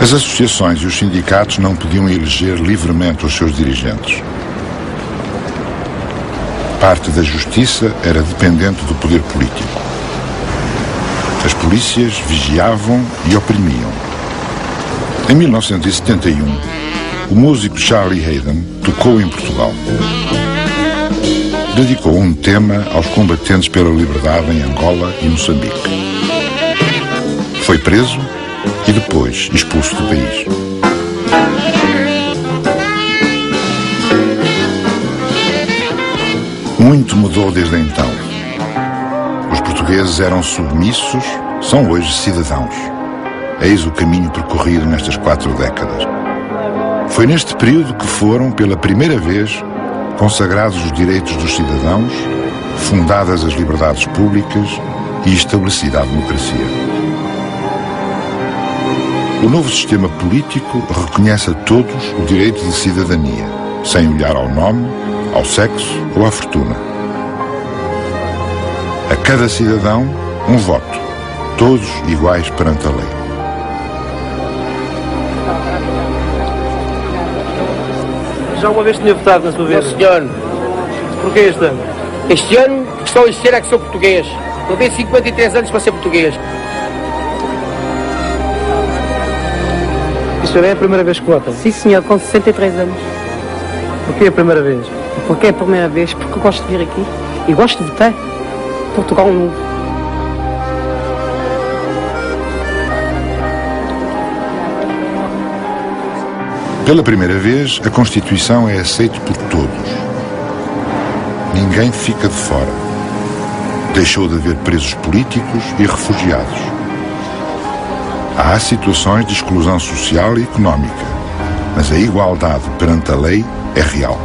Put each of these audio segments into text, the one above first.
As associações e os sindicatos não podiam eleger livremente os seus dirigentes. Parte da justiça era dependente do poder político. As polícias vigiavam e oprimiam. Em 1971, o músico Charlie Haydn tocou em Portugal. Dedicou um tema aos combatentes pela liberdade em Angola e Moçambique. Foi preso e depois expulso do país. Muito mudou desde então. Os portugueses eram submissos, são hoje cidadãos. Eis o caminho percorrido nestas 4 décadas. Foi neste período que foram, pela primeira vez, consagrados os direitos dos cidadãos, fundadas as liberdades públicas e estabelecida a democracia. O novo sistema político reconhece a todos o direito de cidadania, sem olhar ao nome, ao sexo ou à fortuna. A cada cidadão, um voto, todos iguais perante a lei. Já uma vez tinha votado na sua vez? Não, senhor. Porquê este ano? Este ano, só este ano é que sou português. Eu tenho 53 anos para ser português. Isto é a primeira vez que vota? Sim, senhor, com 63 anos. Porquê a primeira vez? Porquê a primeira vez? Porque eu gosto de vir aqui e gosto de votar. Portugal novo. Pela primeira vez, a Constituição é aceita por todos. Ninguém fica de fora. Deixou de haver presos políticos e refugiados. Há situações de exclusão social e económica, mas a igualdade perante a lei é real.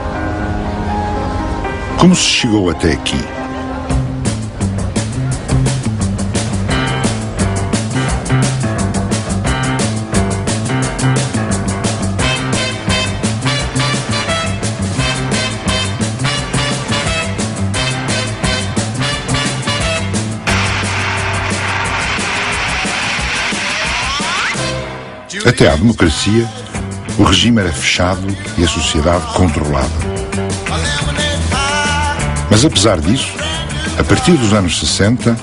Como se chegou até aqui? Até à democracia, o regime era fechado e a sociedade controlada. Mas apesar disso, a partir dos anos 60,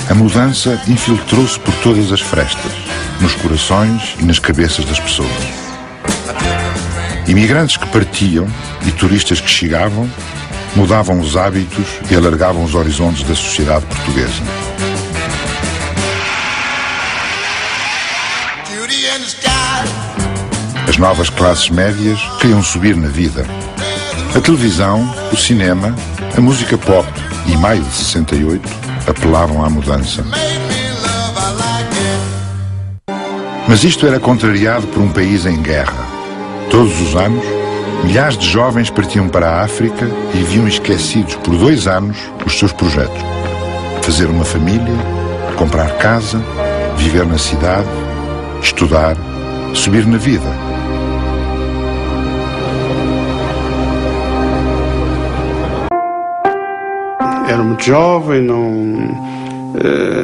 a mudança infiltrou-se por todas as frestas, nos corações e nas cabeças das pessoas. Imigrantes que partiam e turistas que chegavam mudavam os hábitos e alargavam os horizontes da sociedade portuguesa. As novas classes médias queriam subir na vida. A televisão, o cinema, a música pop e maio de 68 apelavam à mudança. Mas isto era contrariado por um país em guerra. Todos os anos, milhares de jovens partiam para a África e viam esquecidos por 2 anos os seus projetos. Fazer uma família, comprar casa, viver na cidade, estudar, subir na vida. Era muito jovem,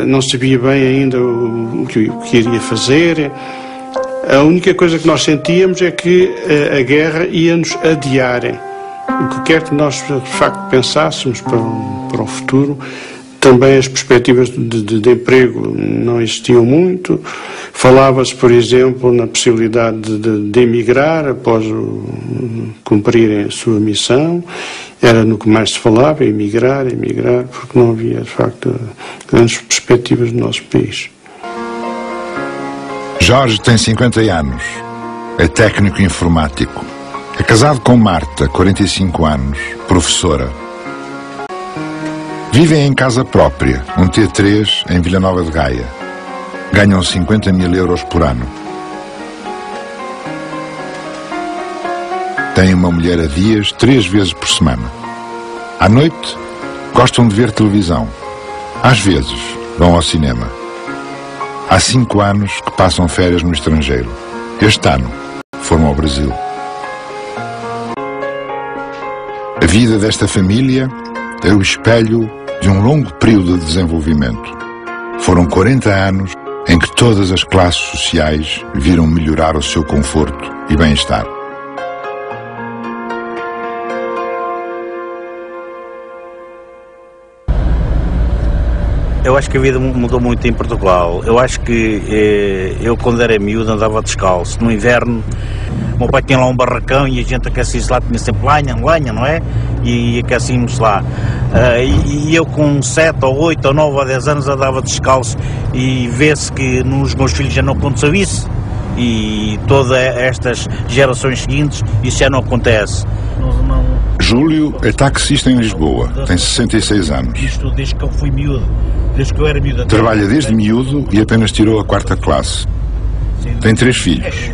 não sabia bem ainda o que iria fazer. A única coisa que nós sentíamos é que a guerra ia-nos adiar. O que quer que nós, de facto, pensássemos para o futuro, também as perspectivas de emprego não existiam muito. Falava-se, por exemplo, na possibilidade de emigrar após cumprirem a sua missão. Era no que mais se falava, emigrar, porque não havia, de facto, grandes perspectivas no nosso país. Jorge tem 50 anos, é técnico informático. É casado com Marta, 45 anos, professora. Vivem em casa própria, um T3 em Vila Nova de Gaia. Ganham 50.000 euros por ano. Têm uma mulher a dias 3 vezes por semana. À noite, gostam de ver televisão. Às vezes, vão ao cinema. Há 5 anos que passam férias no estrangeiro. Este ano, foram ao Brasil. A vida desta família é o espelho de um longo período de desenvolvimento. Foram 40 anos em que todas as classes sociais viram melhorar o seu conforto e bem-estar. Eu acho que a vida mudou muito em Portugal. Eu acho que eu, quando era miúdo, andava descalço. No inverno, o meu pai tinha lá um barracão e a gente aquecia-se lá, tinha sempre lenha, não é? E aquecíamos lá. E eu com 7 ou 8 ou 9 ou 10 anos andava descalço e vê-se que nos meus filhos já não aconteceu isso. E todas estas gerações seguintes isso já não acontece. Júlio é taxista em Lisboa, tem 66 anos. Isto desde que eu fui miúdo, desde que eu era miúdo. Trabalha desde miúdo e apenas tirou a 4ª classe. Tem 3 filhos.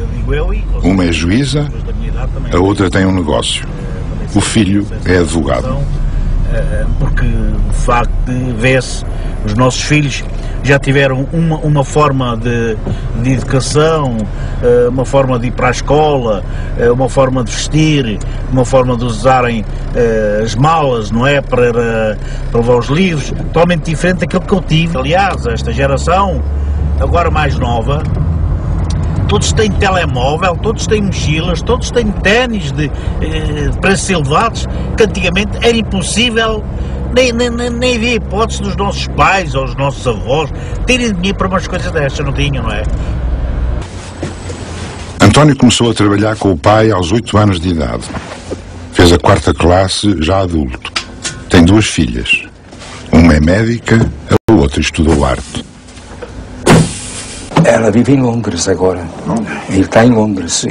Uma é juíza, a outra tem um negócio. O filho é advogado. Porque, de facto, vê-se, os nossos filhos já tiveram uma forma de educação, uma forma de ir para a escola, uma forma de vestir, uma forma de usarem as malas, não é? Para levar os livros, totalmente diferente daquilo que eu tive. Aliás, esta geração, agora mais nova, todos têm telemóvel, todos têm mochilas, todos têm ténis de preços elevados, que antigamente era impossível, nem havia hipótese dos nossos pais ou dos nossos avós terem dinheiro para umas coisas destas, não tinham, não é? António começou a trabalhar com o pai aos 8 anos de idade. Fez a 4ª classe já adulto. Tem 2 filhas. Uma é médica, a outra estudou arte. Ela vive em Londres agora. Ele está em Londres.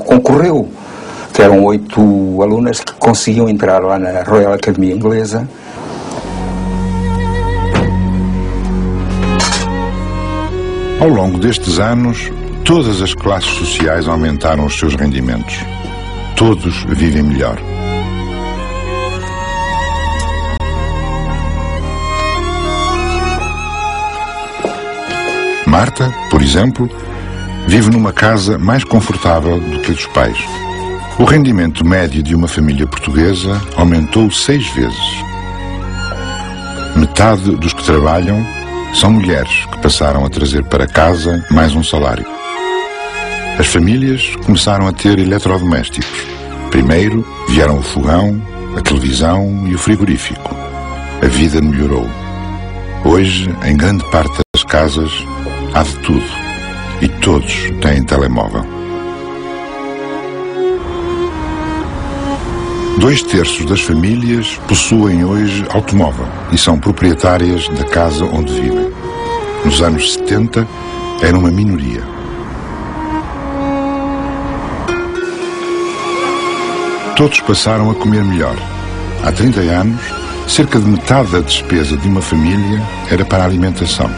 Concorreu. Que eram 8 alunas que conseguiam entrar lá na Royal Academia Inglesa. Ao longo destes anos, todas as classes sociais aumentaram os seus rendimentos. Todos vivem melhor. Marta, por exemplo, vive numa casa mais confortável do que a dos pais. O rendimento médio de uma família portuguesa aumentou 6 vezes. Metade dos que trabalham são mulheres que passaram a trazer para casa mais um salário. As famílias começaram a ter eletrodomésticos. Primeiro vieram o fogão, a televisão e o frigorífico. A vida melhorou. Hoje, em grande parte das casas, há de tudo. E todos têm telemóvel. 2/3 das famílias possuem hoje automóvel e são proprietárias da casa onde vivem. Nos anos 70, era uma minoria. Todos passaram a comer melhor. Há 30 anos, cerca de metade da despesa de uma família era para a alimentação.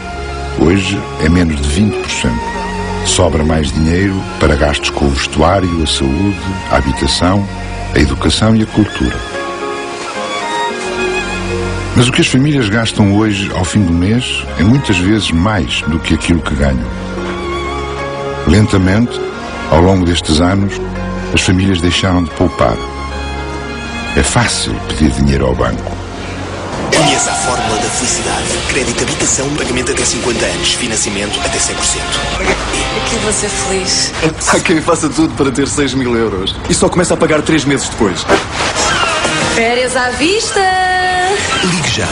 Hoje é menos de 20%. Sobra mais dinheiro para gastos com o vestuário, a saúde, a habitação, a educação e a cultura. Mas o que as famílias gastam hoje, ao fim do mês, é muitas vezes mais do que aquilo que ganham. Lentamente, ao longo destes anos, as famílias deixaram de poupar. É fácil pedir dinheiro ao banco. Conheça a fórmula da felicidade. Crédito habitação, pagamento até 50 anos, financiamento até 100%. Aqui vou ser feliz. Há quem faça tudo para ter 6.000 euros e só começa a pagar 3 meses depois. Férias à vista! Ligue já.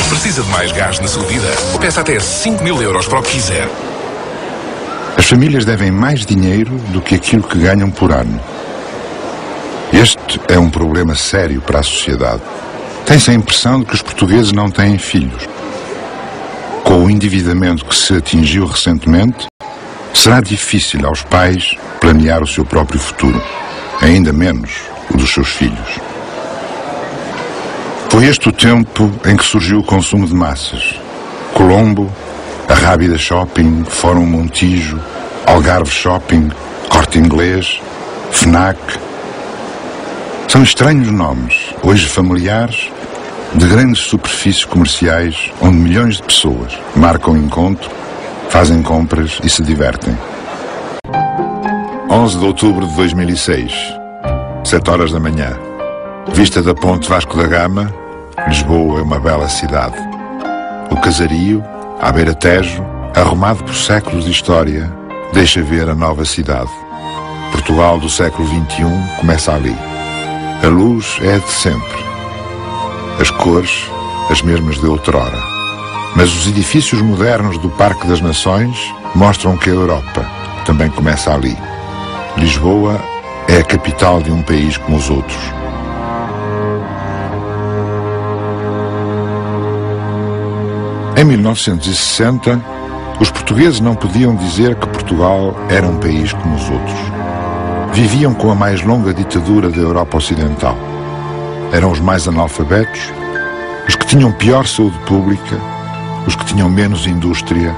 Precisa de mais gás na sua vida? Peça até 5.000 euros para o que quiser. As famílias devem mais dinheiro do que aquilo que ganham por ano. Este é um problema sério para a sociedade. Tem-se a impressão de que os portugueses não têm filhos. Com o endividamento que se atingiu recentemente, será difícil aos pais planear o seu próprio futuro, ainda menos o dos seus filhos. Foi este o tempo em que surgiu o consumo de massas. Colombo, a Rábida Shopping, Fórum Montijo, Algarve Shopping, Corte Inglês, FNAC. São estranhos nomes, hoje familiares, de grandes superfícies comerciais onde milhões de pessoas marcam encontro, fazem compras e se divertem. 11 de outubro de 2006, 7 horas da manhã. Vista da Ponte Vasco da Gama, Lisboa é uma bela cidade. O casario, à beira Tejo, arrumado por séculos de história, deixa ver a nova cidade. Portugal do século XXI começa ali. A luz é a de sempre. As cores, as mesmas de outrora. Mas os edifícios modernos do Parque das Nações mostram que a Europa também começa ali. Lisboa é a capital de um país como os outros. Em 1960, os portugueses não podiam dizer que Portugal era um país como os outros. Viviam com a mais longa ditadura da Europa Ocidental. Eram os mais analfabetos, os que tinham pior saúde pública, os que tinham menos indústria,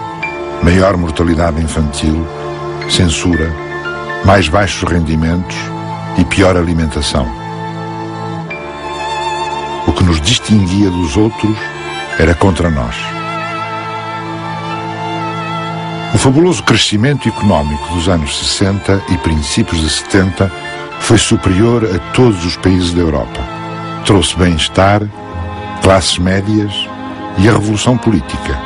maior mortalidade infantil, censura, mais baixos rendimentos e pior alimentação. O que nos distinguia dos outros era contra nós. O fabuloso crescimento económico dos anos 60 e princípios de 70 foi superior a todos os países da Europa. Trouxe bem-estar, classes médias e a revolução política.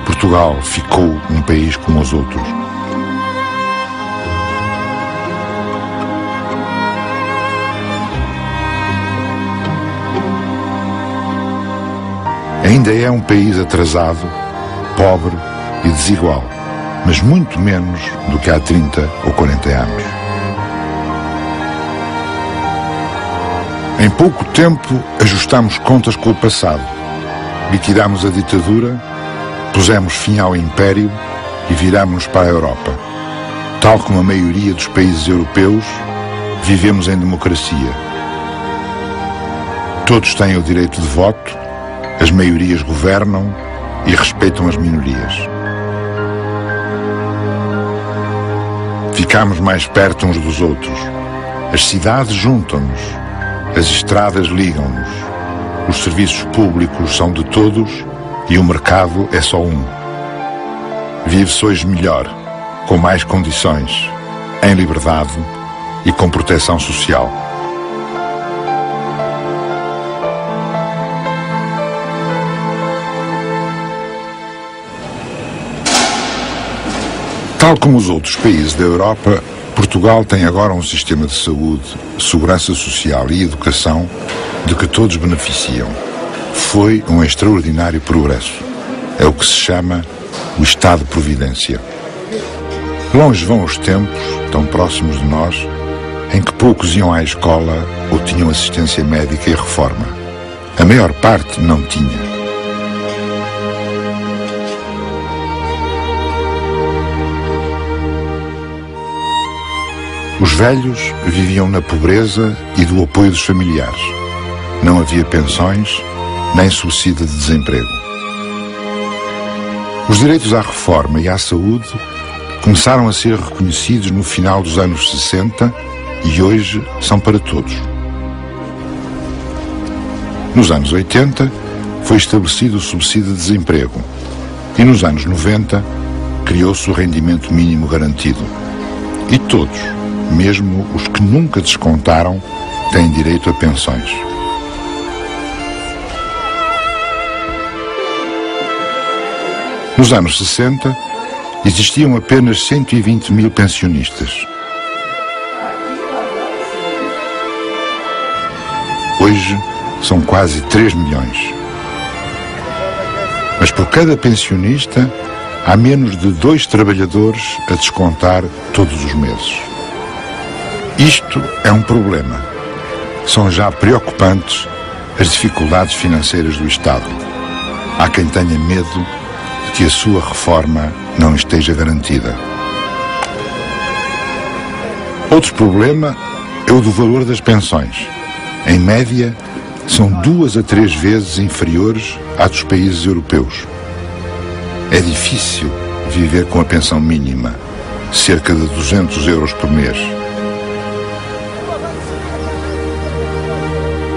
Portugal ficou um país como os outros. Ainda é um país atrasado, pobre e desigual, mas muito menos do que há 30 ou 40 anos. Em pouco tempo, ajustamos contas com o passado, liquidamos a ditadura, pusemos fim ao Império e viramos-nos para a Europa. Tal como a maioria dos países europeus, vivemos em democracia. Todos têm o direito de voto, as maiorias governam e respeitam as minorias. Ficamos mais perto uns dos outros. As cidades juntam-nos, as estradas ligam-nos, os serviços públicos são de todos e o mercado é só um. Vive-se hoje melhor, com mais condições, em liberdade e com proteção social. Tal como os outros países da Europa, Portugal tem agora um sistema de saúde, segurança social e educação de que todos beneficiam. Foi um extraordinário progresso. É o que se chama o Estado-Providência. Longe vão os tempos, tão próximos de nós, em que poucos iam à escola ou tinham assistência médica e reforma. A maior parte não tinha. Os velhos viviam na pobreza e do apoio dos familiares. Não havia pensões, nem subsídio de desemprego. Os direitos à reforma e à saúde começaram a ser reconhecidos no final dos anos 60 e hoje são para todos. Nos anos 80 foi estabelecido o subsídio de desemprego e nos anos 90 criou-se o rendimento mínimo garantido. E todos, mesmo os que nunca descontaram, têm direito a pensões. Nos anos 60, existiam apenas 120 mil pensionistas. Hoje, são quase 3 milhões. Mas por cada pensionista, há menos de 2 trabalhadores a descontar todos os meses. Isto é um problema. São já preocupantes as dificuldades financeiras do Estado. Há quem tenha medo de que a sua reforma não esteja garantida. Outro problema é o do valor das pensões. Em média, são 2 a 3 vezes inferiores à dos países europeus. É difícil viver com a pensão mínima, cerca de 200 euros por mês.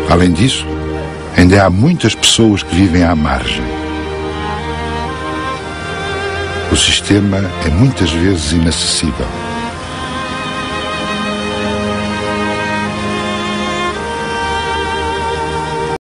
Além disso, ainda há muitas pessoas que vivem à margem. O sistema é muitas vezes inacessível.